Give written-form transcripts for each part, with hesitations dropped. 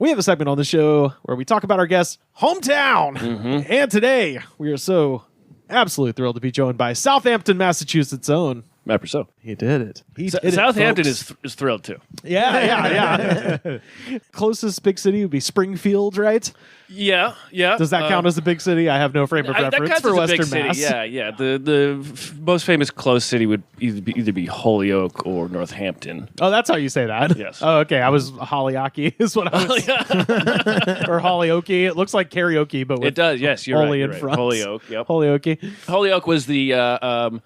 We have a segment on the show where we talk about our guest's hometown. And today, we are so absolutely thrilled to be joined by Southampton, Massachusetts' own Matt Brousseau. He did it. Southampton is thrilled too. Yeah. Closest big city would be Springfield, right? Yeah. Does that count as a big city? I have no frame of reference for Western Mass. Yeah. The most famous close city would either be Holyoke or Northampton. Oh, that's how you say that? Yes. Oh, okay. I was Holyoke is what I was. Or Holyoke. It looks like karaoke, but with it does. Yes, you're Holy right. in front. Holyoke. Yep. Holyoke. Holyoke was the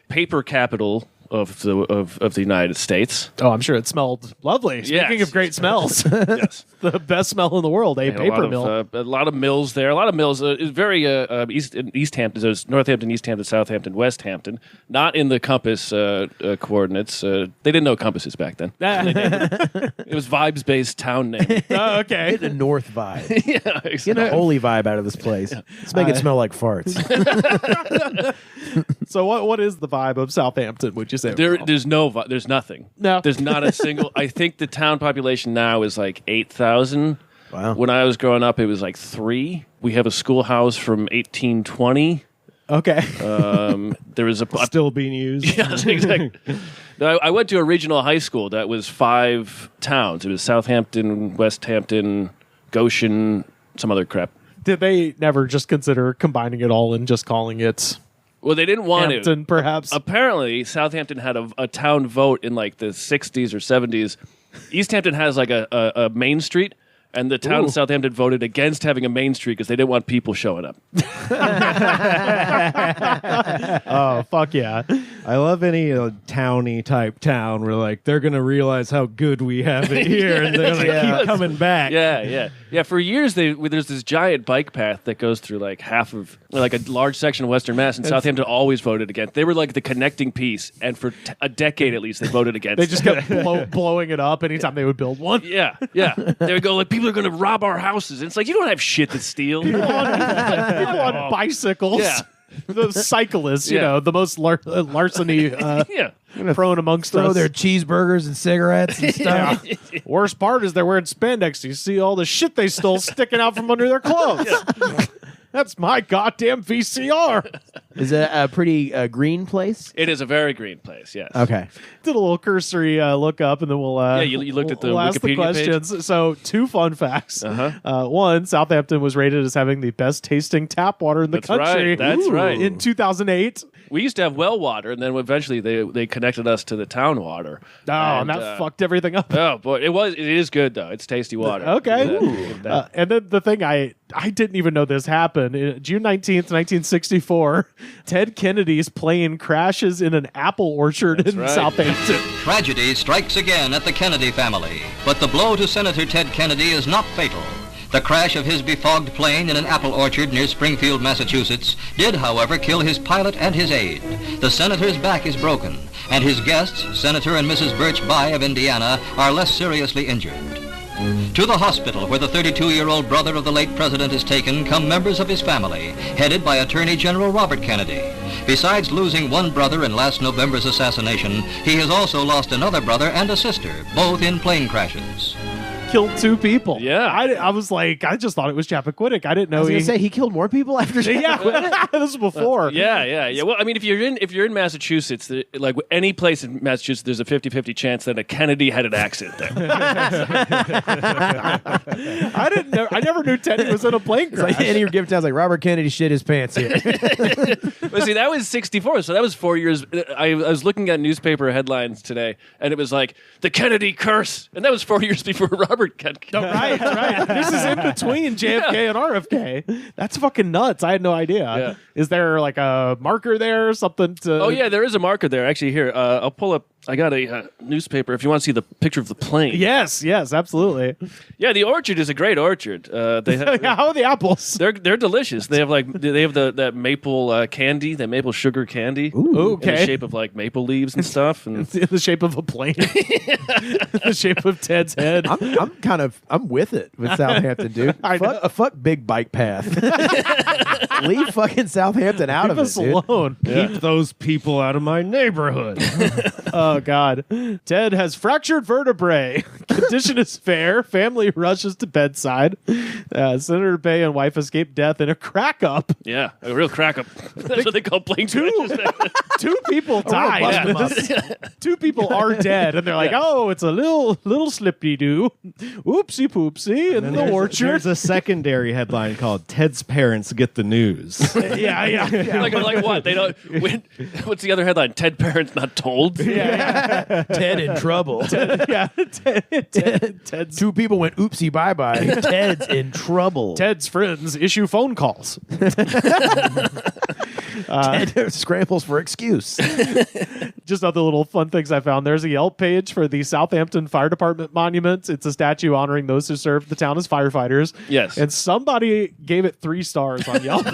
paper capital of the United States. Oh, I'm sure it smelled lovely. Speaking of great smells, yes, the best smell in the world, a paper mill. A lot of mills there. A lot of mills. It's very East Hampton. There's Northampton, East Hampton, Southampton, West Hampton. Not in the compass coordinates. They didn't know compasses back then. It was vibes-based town name. Oh, okay. Get the north vibe. Yeah, exactly. Get a holy vibe out of this place. Let's make it smell like farts. So what is the vibe of Southampton, would you say? There's nothing. No. There's not a single. I think the town population now is like 8,000. Wow. When I was growing up, it was like 3. We have a schoolhouse from 1820. Okay. There is a Still being used. Yes, exactly. I went to a regional high school that was 5 towns. It was Southampton, West Hampton, Goshen, some other crap. Did they never just consider combining it all and just calling it Well, they didn't want Hampton, to. perhaps? Apparently, Southampton had a town vote in like the 60s or 70s. East Hampton has like a main street, and the town of Southampton voted against having a main street because they didn't want people showing up. Oh, fuck yeah. I love any towny type town where like they're gonna realize how good we have it here, and they're gonna keep coming back. Yeah. For years, there's this giant bike path that goes through like like a large section of Western Mass, and Southampton always voted against. They were like the connecting piece, and for a decade at least, they voted against. They just kept blowing it up anytime they would build one. Yeah. They would go like, people are going to rob our houses. And it's like, you don't have shit to steal. People on bicycles. Yeah. The cyclists, you know, the most larceny prone amongst Throw us. their cheeseburgers and cigarettes and stuff. Worst part is they're wearing spandex. You see all the shit they stole sticking out from under their clothes. That's my goddamn VCR. Is it a pretty green place? It is a very green place, yes. Okay. Did a little cursory look up, and then we'll you looked at the we'll ask the Wikipedia page? questions. So 2 fun facts. One, Southampton was rated as having the best tasting tap water in the country. That's right. In 2008. We used to have well water, and then eventually they connected us to the town water. Oh, and that fucked everything up. Oh, boy. It is good, though. It's tasty water. Okay. And then the thing I didn't even know this happened. June 19th, 1964, Ted Kennedy's plane crashes in an apple orchard in Southampton. Tragedy strikes again at the Kennedy family, but the blow to Senator Ted Kennedy is not fatal. The crash of his befogged plane in an apple orchard near Springfield, Massachusetts, did, however, kill his pilot and his aide. The senator's back is broken, and his guests, Senator and Mrs. Birch Bayh of Indiana, are less seriously injured. To the hospital where the 32-year-old brother of the late president is taken come members of his family, headed by Attorney General Robert Kennedy. Besides losing one brother in last November's assassination, he has also lost another brother and a sister, both in plane crashes. Killed 2 people. Yeah. I was like, I just thought it was Chappaquiddick. I didn't know I was going to say, he killed more people after Yeah, this was before. Yeah. Well, I mean, if you're in Massachusetts, like any place in Massachusetts, there's a 50-50 chance that a Kennedy had an accident there. I never knew Teddy was in a plane crash. Like, any of your gift towns like Robert Kennedy shit his pants here. But see, that was 64, so that was 4 years. I was looking at newspaper headlines today, and it was like, the Kennedy curse, and that was 4 years before Robert Kennedy. No, right. This is in between JFK and RFK. That's fucking nuts. I had no idea. Yeah. Is there like a marker there or something to... Oh, yeah, there is a marker there. Actually, here, I'll pull up. I got a newspaper if you want to see the picture of the plane. Yes, absolutely. Yeah, the orchard is a great orchard. They have, how are the apples? They're delicious. They have that maple candy, that maple sugar candy. Ooh, okay. In the shape of like maple leaves and stuff. And It's in the shape of a plane. The shape of Ted's head. I'm with it with Southampton, dude. Fuck big bike path. Leave fucking Southampton out Leave of us it, dude. alone. Keep those people out of my neighborhood. Oh, God. Ted has fractured vertebrae. Condition is fair. Family rushes to bedside. Senator Bay and wife escape death in a crack-up. Yeah, a real crack-up. That's what they call plane crashes. Two people died. Two people are dead, and they're like, "Oh, it's a little slippy-doo, oopsie poopsie," in the orchard. There's a secondary headline called "Ted's Parents Get the News." Yeah. Like what? They don't. What's the other headline? Ted parents not told. Ted in trouble. Ted's Two people went oopsie bye-bye. Ted's in trouble. Ted's friends issue phone calls. Ted scrambles for excuse. Just other little fun things I found. There's a Yelp page for the Southampton Fire Department monument. It's a statue honoring those who served the town as firefighters. Yes. And somebody gave it 3 stars on Yelp.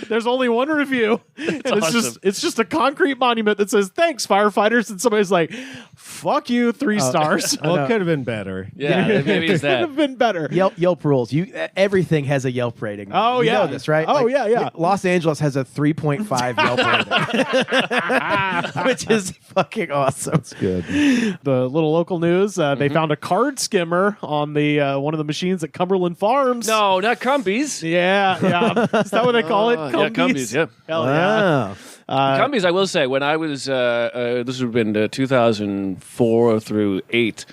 There's only one review. Awesome. It's just a concrete monument that says, "Thanks, firefighters." And somebody's like, "Fuck you, 3 stars." Well, it could have been better. Yeah, maybe it's Could that. have been better. Yelp rules. Everything has a Yelp rating. Oh, You yeah. know this, right? Oh, yeah. Los Angeles has a 3.5 Yelp rating, which is fucking awesome. It's good. The little local news, they found a card skimmer on the one of the machines at Cumberland Farms. No, not Cumbies. Yeah. Is that what they call it? Yeah, Cumbies, yeah. Hell yeah. Cumbies, I will say, when I was, this would have been 2004 through 8,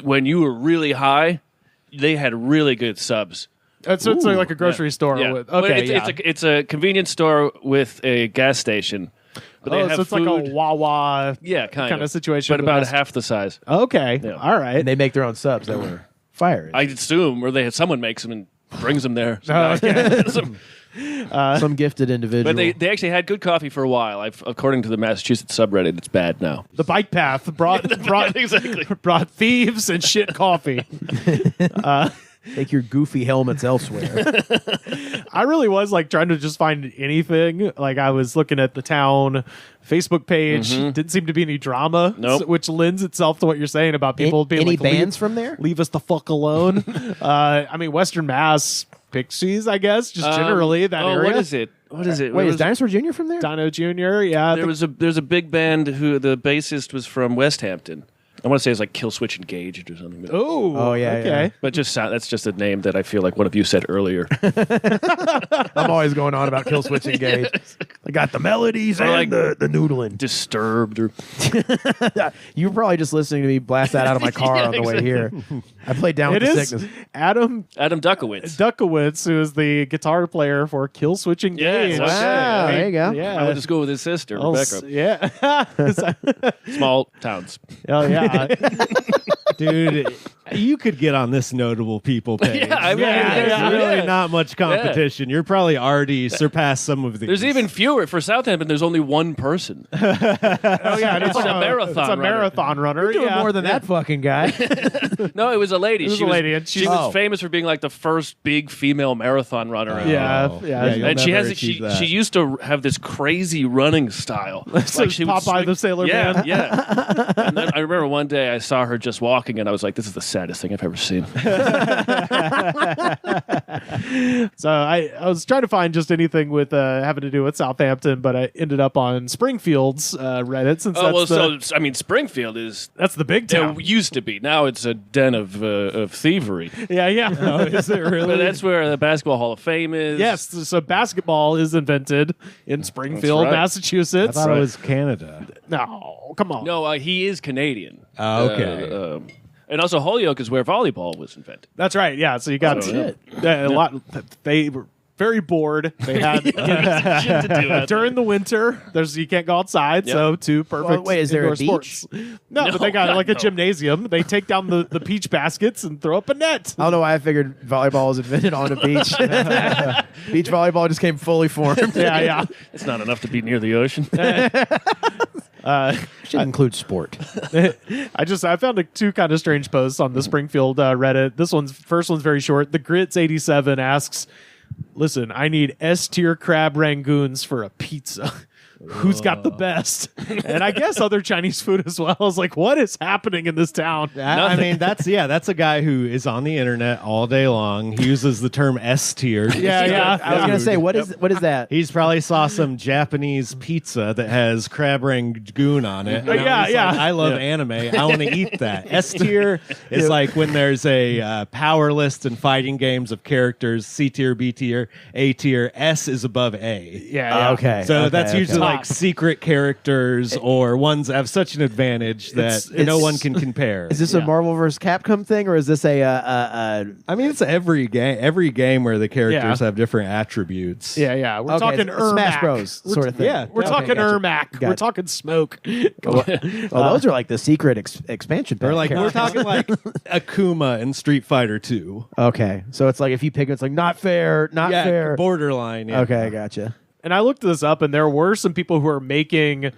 when you were really high, they had really good subs. It's like a grocery store. Yeah. With, Well, okay, it's a convenience store with a gas station. But they have so it's food. like a Wawa kind of situation. But about half the size. Okay. Yeah. All right. And they make their own subs that were fire. I assume, or someone makes them and brings them there. Some gifted individual. But they actually had good coffee for a while. According to the Massachusetts subreddit, it's bad now. The bike path brought Exactly. brought thieves and shit coffee. Take your goofy helmets elsewhere. I really was like trying to just find anything. Like I was looking at the town Facebook page. Didn't seem to be any drama, Nope. which lends itself to what you're saying about people being Any like, bands from there? leave us the fuck alone. I mean, Western Mass Pixies, I guess, just generally that area. What is it? Wait, is Dinosaur Jr. from there? Dino Jr. Yeah, There's a big band who the bassist was from West Hampton. I want to say it's like Kill Switch Engaged or something. Oh, yeah, okay. yeah. But that's just a name that I feel like one of you said earlier. I'm always going on about Kill Switch Engage. I got the melodies and like the noodling. Disturbed or You were probably just listening to me blast that out of my car on the way here. I played Down with It the is Sickness. Adam Duckowitz. who is the guitar player for Kill Switch Engage. Yes, okay. Wow, there you go. Yeah. I went to school with his sister, Rebecca. Yeah. Small towns. Oh, yeah. Dude, you could get on this notable people page. Yeah, I mean, There's really yeah. not much competition. You're probably already surpassed some of these. There's even fewer. For Southampton, there's only one person. Oh, yeah. It's a marathon It's a runner. marathon runner. Doing yeah. more than that fucking guy. No, it was a lady. It was she a was, lady, and she she's- was famous for being like the first big female marathon runner. Yeah. Oh. Yeah. you'll And she never has achieve that. she used to have this crazy running style. Like she would Popeye swing- the Sailor yeah, Man. Yeah. And then I remember one day I saw her just walking, and I was like, "This is the saddest thing I've ever seen." So I was trying to find just anything with having to do with Southampton, but I ended up on Springfield's Reddit since Springfield is. that's the big town. It used to be. Now it's a den of thievery. Yeah. Oh, is it really? But that's where the Basketball Hall of Fame is. Yes, so basketball is invented in Springfield, right. I Massachusetts. thought it was Canada. No, come on. No, he is Canadian. Oh, okay. And also Holyoke is where volleyball was invented. That's right. Yeah, so you got shit. a lot. They were very bored. They had Shit to do out during the winter. You can't go outside, Yep. so two perfect. Well, wait, is there a indoor beach? sports. No, but they got God, like a no. gymnasium. They take down the peach baskets and throw up a net. I don't know why I figured volleyball was invented on a beach. Beach volleyball just came fully formed. Yeah. It's not enough to be near the ocean. Should include sport. I found two kind of strange posts on the Springfield Reddit. First one's very short. The Grits 87 asks, "Listen, I need S tier crab rangoons for a pizza. who's got the best. And I guess other Chinese food as well. I was like, what is happening in this town? I mean, that's a guy who is on the internet all day long. He uses the term S tier. Yeah. I was going to say, what is that? He's probably saw some Japanese pizza that has crab rangoon on it. And now he's like, I love anime. I want to eat that. S tier is like when there's a power list in fighting games of characters. C tier, B tier, A tier. S is above A. Yeah. Okay. So that's usually Top. like secret characters or ones that have such an advantage that no one can compare. Is this a Marvel vs. Capcom thing, or is this a? I mean, it's every game where the characters have different attributes. Yeah. We're talking Smash Ermac. Bros. Sort of thing. Yeah. We're talking Ermac. Got We're it. talking smoke. Those are like the secret expansion pack. Or like we're characters. talking like Akuma in Street Fighter 2. Okay, so it's like if you pick, it's like not fair, not fair. Borderline. Yeah. Okay, gotcha. And I looked this up, and there were some people who are making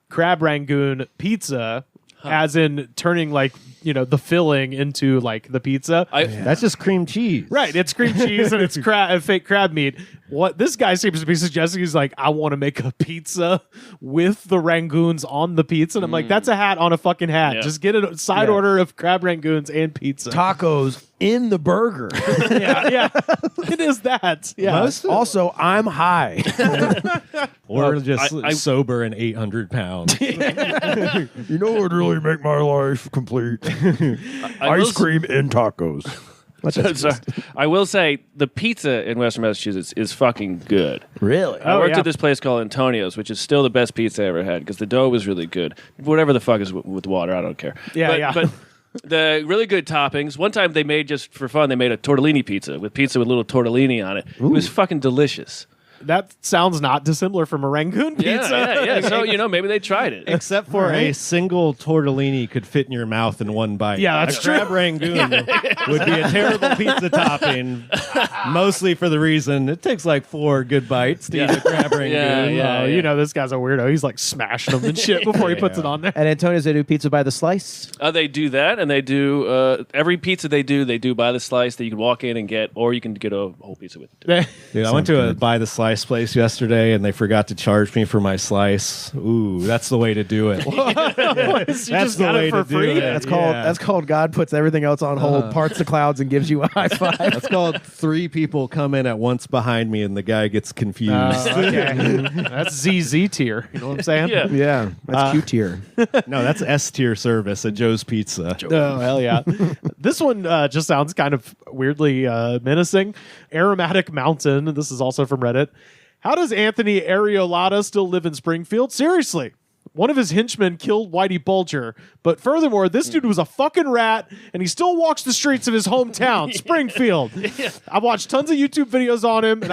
crab rangoon pizza, as in turning like the filling into like the pizza. That's just cream cheese. Right, it's cream cheese and it's fake crab meat. What this guy seems to be suggesting is like, I want to make a pizza with the rangoons on the pizza. And I'm like, that's a hat on a fucking hat. Yeah. Just get a side order of crab rangoons and pizza. Tacos in the burger. yeah. It is that. Yeah. Also, I'm high. Or just I- sober and 800 pounds. You know what would really make my life complete? I will- cream and tacos. So, I will say the pizza in Western Massachusetts is fucking good. Really? I worked yeah. at this place called Antonio's, which is still the best pizza I ever had because the dough was really good. Whatever the fuck is with water, I don't care. Yeah. But the really good toppings. One time they made, just for fun, they made a tortellini pizza with little tortellini on it. It was fucking delicious. That sounds not dissimilar from a rangoon pizza. Yeah. So, maybe they tried it. Except for a single tortellini could fit in your mouth in one bite. Yeah, that's a crab true. rangoon would be a terrible pizza topping, mostly for the reason it takes like 4 good bites to eat a crab rangoon. Yeah. This guy's a weirdo. He's like smashing them and shit before he puts it on there. At Antonio's, they do pizza by the slice. They do that, and they do every pizza they do by the slice that you can walk in and get, or you can get a whole pizza with it. Dude, I went to a buy the slice place yesterday, and they forgot to charge me for my slice. Ooh, that's the way to do it. That's the way to do it. That's called God puts everything else on hold, parts the clouds, and gives you a high five. That's called 3 people come in at once behind me, and the guy gets confused. That's ZZ tier. You know what I'm saying? Yeah. Yeah, that's Q tier. No, that's S tier service at Joe's Pizza. Oh, hell yeah. This one just sounds kind of weirdly menacing. Aromatic Mountain. This is also from Reddit. How does Anthony Ariolata still live in Springfield? Seriously. One of his henchmen killed Whitey Bulger. But furthermore, this dude was a fucking rat, and he still walks the streets of his hometown, Springfield. I've watched tons of YouTube videos on him, and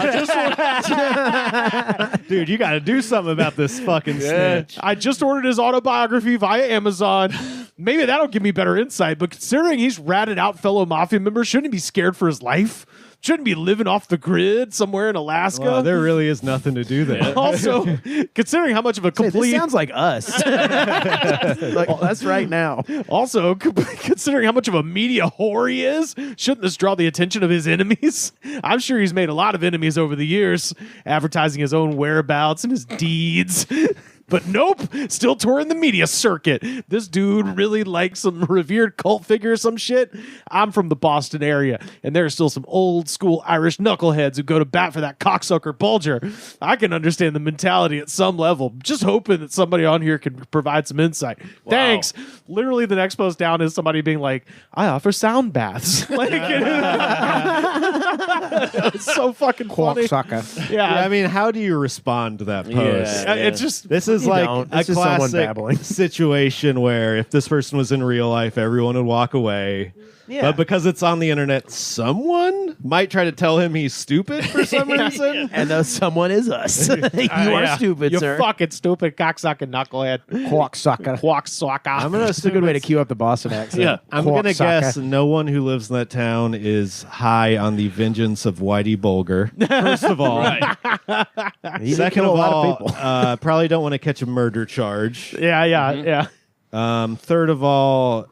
Dude, you got to do something about this fucking snitch. I just ordered his autobiography via Amazon. Maybe that'll give me better insight, but considering he's ratted out fellow mafia members, shouldn't he be scared for his life? Shouldn't be living off the grid somewhere in Alaska? Well, there really is nothing to do there. Also, considering how much of a Hey, complete... this sounds like us. Like us right now. Also, considering how much of a media whore he is, shouldn't this draw the attention of his enemies? I'm sure he's made a lot of enemies over the years, advertising his own whereabouts and his deeds. But nope, still touring the media circuit. This dude really likes some revered cult figure or some shit. I'm from the Boston area, and there are still some old school Irish knuckleheads who go to bat for that cocksucker Bulger. I can understand the mentality at some level. Just hoping that somebody on here can provide some insight. Wow. Thanks. Literally, the next post down is somebody being like, I offer sound baths. Like, it's so fucking funny. Yeah, I mean, how do you respond to that post? It's just... This is like don't. a It's just someone classic babbling. situation where if this person was in real life, everyone would walk away. Yeah. But because it's on the internet, someone might try to tell him he's stupid for some reason. And though someone is us. You are stupid, You sir. fucking stupid cocksucking knucklehead. Quacksucker. Quacksucker. That's a good way to cue up the Boston accent. Yeah. I'm going to Quacksucker. guess no one who lives in that town is high on the vengeance of Whitey Bulger. First of all. Right. He did Second kill of a lot all, of people. probably don't want to catch a murder charge. Yeah. Third of all,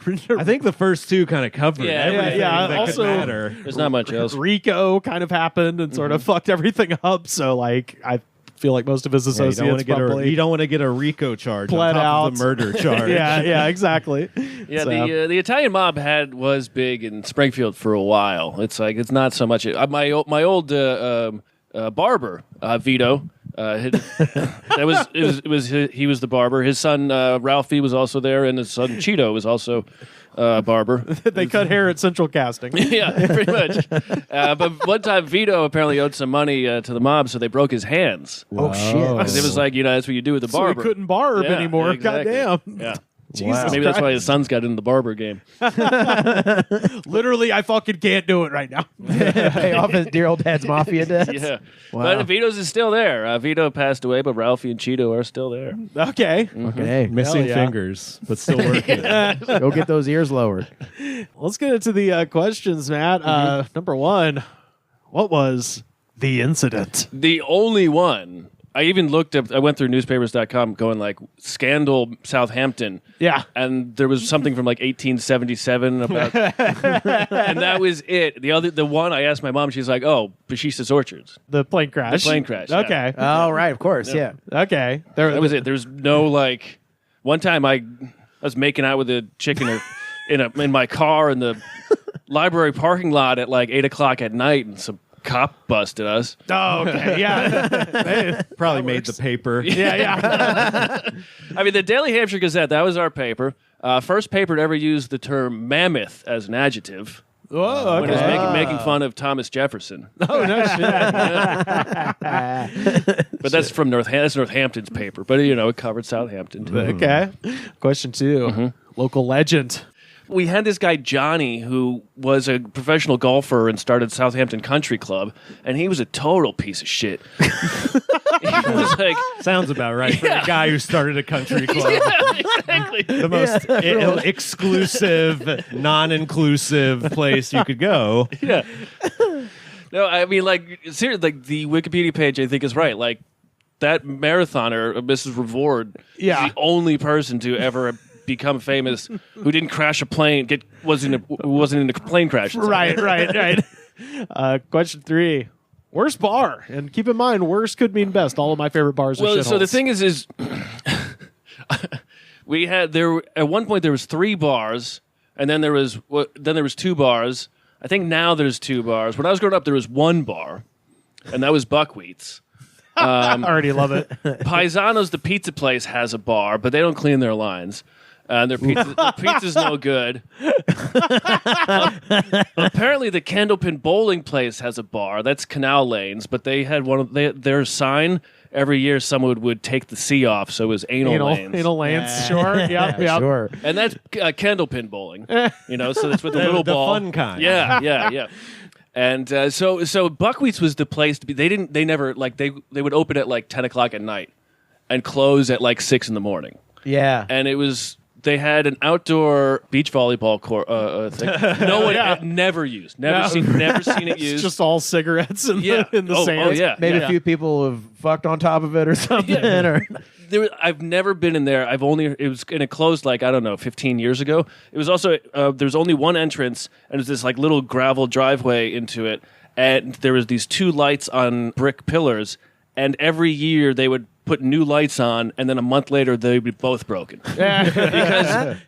I think the first two kind of covered Yeah, everything yeah. that Also- could matter. There's not much else. Rico kind of happened and sort of fucked everything up. So, like, I feel like most of his associates you don't want to get a RICO charge on pled top out. of the murder charge. yeah, exactly. Yeah, So, the Italian mob was big in Springfield for a while. It's like it's not so much. My old barber Vito. He was the barber. His son Ralphie was also there, and his son Cheeto was also barber. they cut hair at Central Casting. Yeah, pretty much. But one time Vito apparently owed some money to the mob, so they broke his hands. Oh shit! Because it was like, that's what you do with the barber. So he couldn't barb Yeah, anymore. exactly. Goddamn. Yeah. Jesus Maybe that's why his son's got into the barber game. Literally, I fucking can't do it right now. Pay off his dear old dad's mafia debts. Yeah. Wow. But Vito's is still there. Vito passed away, but Ralphie and Cheeto are still there. Okay. Okay, Missing yeah. fingers, but still working. go get those ears lowered. Let's get into the questions, Matt. Number one, what was the incident? The only one. I even looked up, I went through newspapers.com going like, scandal Southampton. Yeah. And there was something from like 1877 about, and that was it. The one I asked my mom, she's like, oh, Bashistas Orchards. The plane crash. The plane crash, yeah. Okay. Oh right, of course, yeah. Okay. That was it. There's no like, one time I was making out with a chick in my car in the library parking lot at like 8 o'clock at night, and some cop busted us. Oh, okay. Yeah. Probably made the paper. yeah. I mean, the Daily Hampshire Gazette, that was our paper. First paper to ever use the term mammoth as an adjective. Oh, When it okay. was making fun of Thomas Jefferson. Oh, no shit. But that's from Northampton's paper. But, it covered Southampton, too. Okay. Question 2. Local legend. We had this guy, Johnny, who was a professional golfer and started Southampton Country Club, and he was a total piece of shit. He was like... Sounds about right for a guy who started a country club. Yeah, exactly. The most exclusive, non-inclusive place you could go. Yeah. No, I mean, like, seriously, like, the Wikipedia page, I think, is right. Like, that marathoner, Mrs. Reward, is the only person to ever become famous who didn't crash a plane, wasn't in a plane crash. Right. Question 3. Worst bar. And keep in mind, worst could mean best. All of my favorite bars are shitholes. So the thing is we had at one point there was 3 bars, and then there was 2 bars. I think now there's 2 bars. When I was growing up, there was 1 bar, and that was Buckwheats. I already love it. Paisano's, the pizza place, has a bar, but they don't clean their lines. And their pizza's no good. Apparently, the Candlepin Bowling place has a bar. That's Canal Lanes, but they had their sign. Every year, someone would take the C off, so it was anal lanes. Anal lanes, sure. Yep. Sure. And that's Candlepin Bowling. So that's with the little The ball. fun kind. Yeah. And so Buckwheats was the place to be. They would open at like 10 o'clock at night and close at like 6 in the morning. Yeah. And they had an outdoor beach volleyball court thing. No one had never used. Never seen it used. It's just all cigarettes in the sand. Oh, yeah. Maybe a few people have fucked on top of it or something. Or I've never been in there. It was and it closed like, I don't know, 15 years ago. It was also there's only one entrance, and there's this like little gravel driveway into it, and there was these 2 lights on brick pillars, and every year they would put new lights on, and then a month later they'd be both broken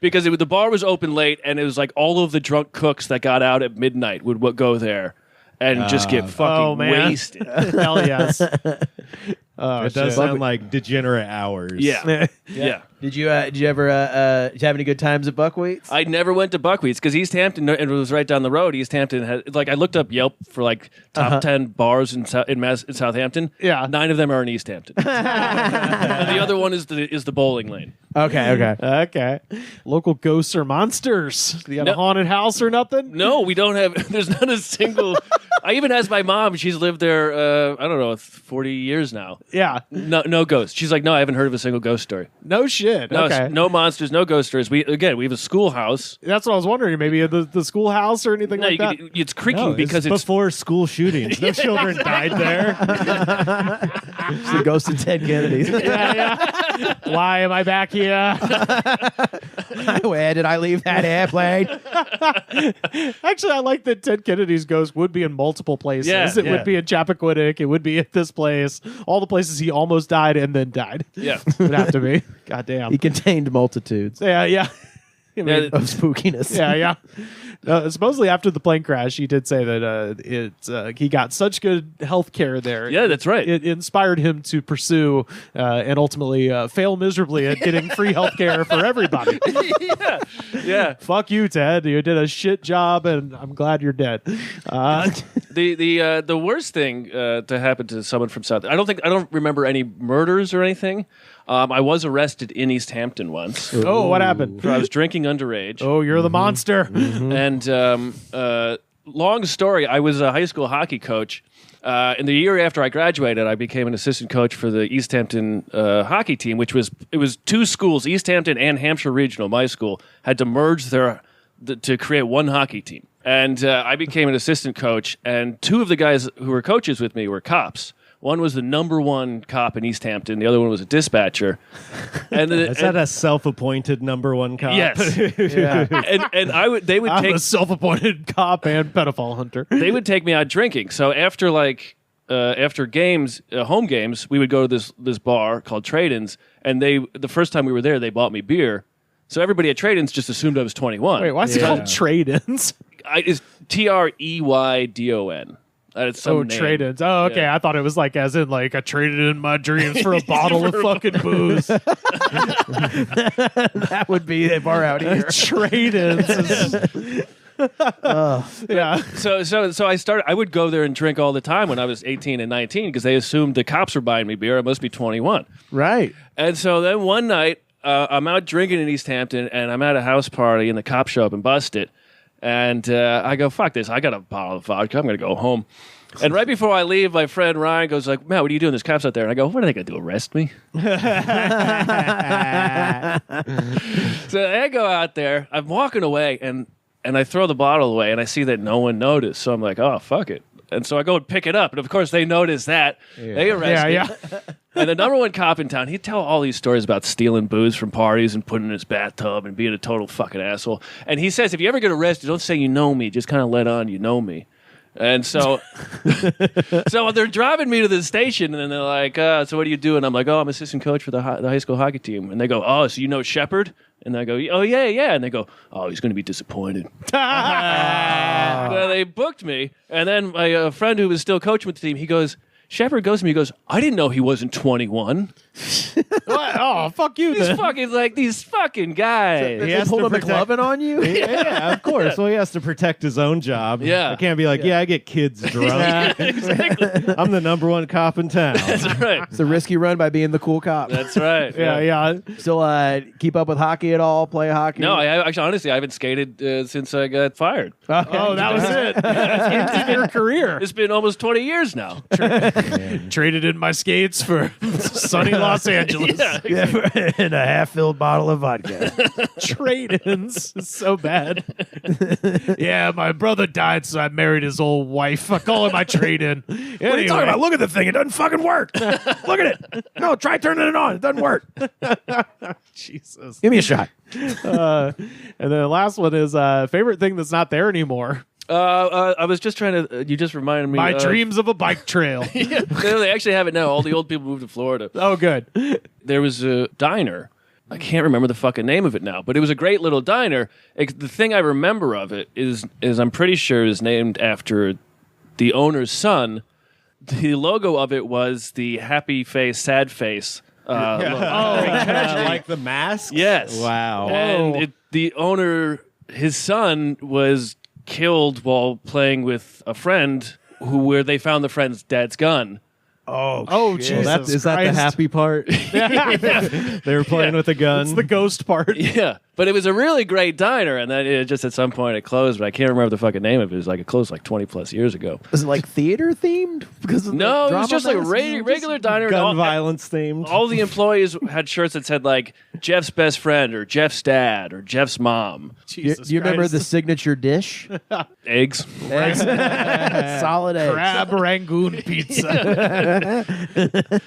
because the bar was open late, and it was like all of the drunk cooks that got out at midnight would go there and just get fucking wasted. Hell yes. It does sound like degenerate hours. Yeah. did you ever did you have any good times at Buckwheats? I never went to Buckwheats because East Hampton, and it was right down the road. East Hampton had, like, I looked up Yelp for like top 10 bars in Southampton. Yeah. 9 of them are in East Hampton. And the other one is the bowling lane. Okay. Local ghosts or monsters? You got a haunted house or nothing? No, we don't have. There's not a single. I even asked my mom. She's lived there. I don't know, 40 years now. Yeah. No ghosts. She's like, no, I haven't heard of a single ghost story. No shit. No, Okay. no monsters, no ghost stories. We have a schoolhouse. That's what I was wondering. Maybe the schoolhouse or anything No, like that. it's creaking No, because it's before school shootings. No children died there. It's the ghost of Ted Kennedy's. Why am I back here? Where did I leave that airplane? Actually, I like that Ted Kennedy's ghost would be in multiple places. Yeah, it would yeah. be in Chappaquiddick. It would be at this place. All the places he almost died and then died. Yeah. Would have to be. God damn. He contained multitudes Yeah. I mean, Yeah, of spookiness. yeah. Supposedly after the plane crash, he did say that he got such good health care there. Yeah, that's right. It inspired him to pursue and ultimately fail miserably at getting free health care for everybody. yeah. Fuck you, Ted. You did a shit job, and I'm glad you're dead. The worst thing to happen to someone from South, I don't remember any murders or anything. I was arrested in East Hampton once. Oh, what happened? I was drinking underage. Oh, you're the monster. And long story, I was a high school hockey coach. In the year after I graduated, I became an assistant coach for the East Hampton hockey team, which was two schools, East Hampton and Hampshire Regional, my school, had to merge to create one hockey team. And I became an assistant coach, and two of the guys who were coaches with me were cops. One was the number one cop in East Hampton. The other one was a dispatcher. And Is that a self-appointed number one cop? Yes. And they would I'm take a self-appointed cop and pedophile hunter. they would take me out drinking. So after games, home games, we would go to this bar called Trade-ins, and the first time we were there, they bought me beer. So everybody at Trade-ins just assumed I was 21. Wait, why is it called trade-ins? It's Treydon. It's some name. trade-ins. Oh, okay. Yeah. I thought it was like as in like I traded in my dreams for a bottle of fucking booze. That would be a bar out here. Trade-ins. Yeah. So I would go there and drink all the time when I was 18 and 19 because they assumed the cops were buying me beer. I must be 21. Right. And so then one night, I'm out drinking in East Hampton, and I'm at a house party, and the cops show up and bust it. And I go, fuck this. I got a bottle of vodka. I'm going to go home. And right before I leave, my friend Ryan goes like, Matt, what are you doing? There's cops out there. And I go, what are they going to do, arrest me? So I go out there. I'm walking away, and I throw the bottle away, and I see that no one noticed. So I'm like, oh, fuck it. And so I go and pick it up. And, of course, they notice that. Yeah. They arrest me. Yeah. And the number one cop in town, he'd tell all these stories about stealing booze from parties and putting it in his bathtub and being a total fucking asshole. And he says, if you ever get arrested, don't say you know me. Just kind of let on you know me. And so so they're driving me to the station, and then they're like, so what do you do? And I'm like, oh, I'm assistant coach for the high school hockey team. And they go, oh, so you know Shepard? And I go, oh, yeah. And they go, oh, he's going to be disappointed. So they booked me. And then my friend who was still coaching with the team, he goes, Shepard goes to me, he goes, I didn't know he wasn't 21. What? Oh, fuck you then. These fucking guys. He has to McLovin on you? Yeah, of course. Well, he has to protect his own job. Yeah. I can't be like, I get kids drunk. Exactly. I'm the number one cop in town. That's right. It's a risky run by being the cool cop. That's right. Yeah. Still keep up with hockey at all? Play hockey? No, honestly, I haven't skated since I got fired. Okay. Oh, that was it. It's your career. It's been almost 20 years now. Traded in my skates for sunny Los Angeles. Yeah. And a half-filled bottle of vodka. Trade-ins. It's so bad. Yeah, my brother died, so I married his old wife. I call it my trade-in. Anyway. What are you talking about? Look at the thing. It doesn't fucking work. Look at it. No, try turning it on. It doesn't work. Jesus. Give me a shot. And then the last one is favorite thing that's not there anymore. I was just trying to. You just reminded me. My dreams of a bike trail. Yeah, they actually have it now. All the old people moved to Florida. Oh, good. There was a diner. I can't remember the fucking name of it now, but it was a great little diner. The thing I remember of it is I'm pretty sure it is named after the owner's son. The logo of it was the happy face, sad face. Logo. Like the mask? Yes. Wow. And the owner, his son, was killed while playing with a friend where they found the friend's dad's gun. Oh, Jesus Well, is that the Christ. happy part? They were playing with a gun. It's the ghost part. Yeah, but it was a really great diner, and then it just at some point it closed, but I can't remember the fucking name of it. It was like it closed like 20 plus years ago. Was it like theater themed? Because of No, the it was just like a drama regular diner. Gun All- violence themed. All the employees had shirts that said like Jeff's best friend or Jeff's dad or Jeff's mom. Jesus Do you remember Christ. the signature dish? Eggs. Eggs. Solid eggs. Crab Rangoon pizza?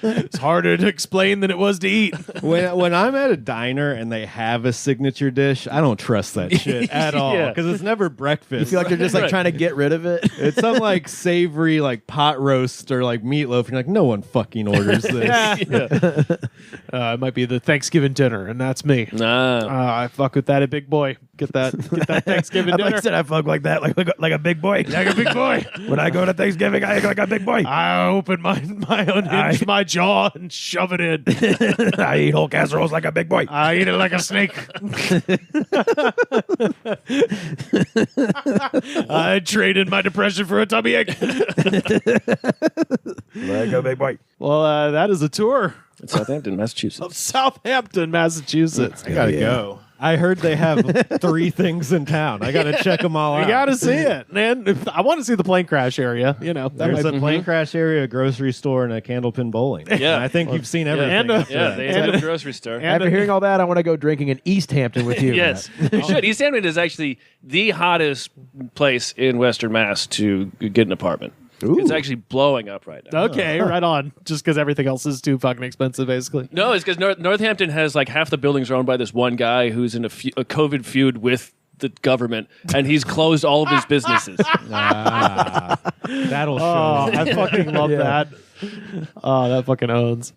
It's harder to explain than it was to eat. When I'm at a diner and they have a signature signature dish. I don't trust that shit at all Yeah. because it's never breakfast. You feel like they're just like Right. trying to get rid of it. it's some like savory like pot roast or like meatloaf. And you're like, no one fucking orders this. It might be the Thanksgiving dinner, and that's me. Nah. I fuck with that, a big boy. Get that Thanksgiving I dinner. said I fuck like that, like a big boy. Like a big boy. When I go to Thanksgiving, I act like a big boy. I open my unhinge my jaw and shove it in. I eat whole casseroles like a big boy. I eat it like a snake. I traded my depression for a tummy ache. Like a big boy. Well, that is a tour It's Southampton, of Massachusetts. Southampton, Massachusetts. I gotta go. I heard they have 3 things in town. I gotta check them all out. You got to see it, man. I want to see the plane crash area. You know, that There's might a plane crash area, a grocery store, and a candlepin bowling. Yeah. And I think you've seen everything. and a- after Yeah, that. they have a grocery store. After hearing all that, I want to go drinking in East Hampton with you. Yes, you should. East Hampton is actually the hottest place in Western Mass to get an apartment. It's actually blowing up right now. Okay, right on. Just because everything else is too fucking expensive, basically. No, it's because Northampton has like half the buildings are owned by this one guy who's in a COVID feud with the government, and he's closed all of his businesses. That'll show. Oh, I fucking love Yeah. that. Oh, that fucking owns.